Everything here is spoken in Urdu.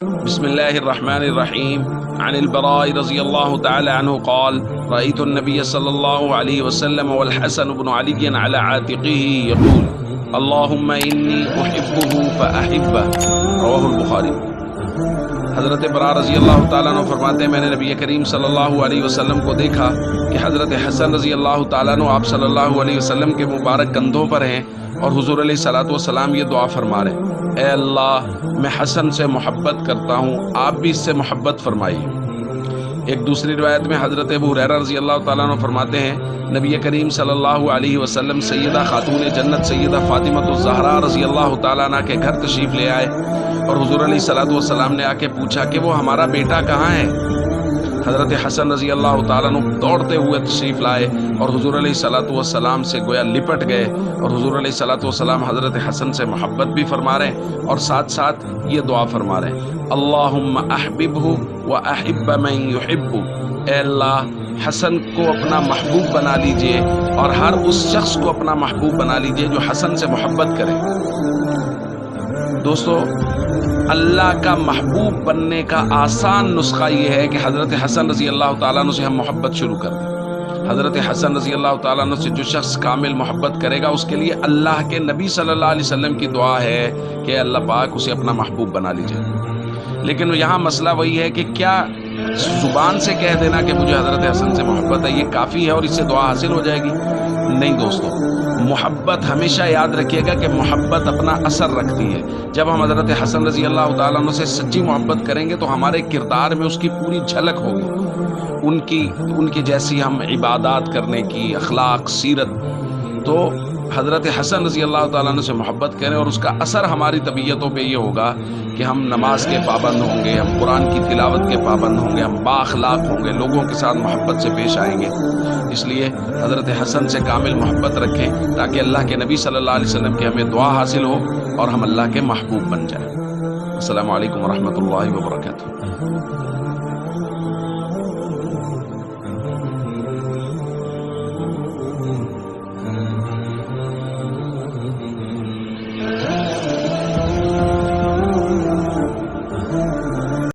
بسم الله الرحمن الرحيم. عن البراء رضي الله تعالى عنه قال: رأيت النبي صلى الله عليه وسلم والحسن بن علي على عاتقه يقول: اللهم إني أحبه فأحبه. رواه البخاری۔ حضرت برا رضی اللہ تعالیٰ عنہ فرماتے ہیں، میں نے نبی کریم صلی اللہ علیہ وسلم کو دیکھا کہ حضرت حسن رضی اللہ تعالیٰ عنہ آپ صلی اللہ علیہ وسلم کے مبارک کندھوں پر ہیں اور حضور علیہ الصلوۃ والسلام یہ دعا فرما رہے ہیں: اے اللہ، میں حسن سے محبت کرتا ہوں، آپ بھی اس سے محبت فرمائیے۔ ایک دوسری روایت میں حضرت ابو ہریرہ رضی اللہ تعالیٰ عنہ فرماتے ہیں، نبی کریم صلی اللہ علیہ وسلم سیدہ خاتون جنت سیدہ فاطمہ الزہرا رضی اللہ تعالیٰ عنہ کے گھر تشریف لے آئے اور حضور علیہ الصلوۃ والسلام نے آ کے پوچھا کہ وہ ہمارا بیٹا کہاں ہے؟ حضرت حسن رضی اللہ تعالیٰ عنہ دوڑتے ہوئے تشریف لائے اور حضور علیہ الصلوۃ والسلام سے گویا لپٹ گئے، اور حضور علیہ الصلوۃ والسلام حضرت حسن سے محبت بھی فرما رہے ہیں اور ساتھ ساتھ یہ دعا فرما رہے ہیں: اللہم احببہ واحب من یحبہ۔ اے اللہ، حسن کو اپنا محبوب بنا لیجئے اور ہر اس شخص کو اپنا محبوب بنا لیجئے جو حسن سے محبت کرے۔ دوستو، اللہ کا محبوب بننے کا آسان نسخہ یہ ہے کہ حضرت حسن رضی اللہ تعالیٰ عنہ سے ہم محبت شروع کر دیں۔ حضرت حسن رضی اللہ تعالیٰ عنہ سے جو شخص کامل محبت کرے گا، اس کے لیے اللہ کے نبی صلی اللہ علیہ وسلم کی دعا ہے کہ اللہ پاک اسے اپنا محبوب بنا لیجئے۔ لیکن یہاں مسئلہ وہی ہے کہ کیا زبان سے کہہ دینا کہ مجھے حضرت حسن سے محبت ہے یہ کافی ہے اور اس سے دعا حاصل ہو جائے گی؟ نہیں دوستو، محبت ہمیشہ یاد رکھیے گا کہ محبت اپنا اثر رکھتی ہے۔ جب ہم حضرت حسن رضی اللہ تعالیٰ عنہ سے سچی محبت کریں گے تو ہمارے کردار میں اس کی پوری جھلک ہوگی، ان کی جیسی ہم عبادات کرنے کی، اخلاق، سیرت۔ تو حضرت حسن رضی اللہ تعالیٰ عنہ سے محبت کریں اور اس کا اثر ہماری طبیعتوں پہ یہ ہوگا کہ ہم نماز کے پابند ہوں گے، ہم قرآن کی تلاوت کے پابند ہوں گے، ہم با اخلاق ہوں گے، لوگوں کے ساتھ محبت سے پیش آئیں گے۔ اس لیے حضرت حسن سے کامل محبت رکھیں تاکہ اللہ کے نبی صلی اللہ علیہ وسلم کی ہمیں دعا حاصل ہو اور ہم اللہ کے محبوب بن جائیں۔ السلام علیکم ورحمۃ اللہ وبرکاتہ۔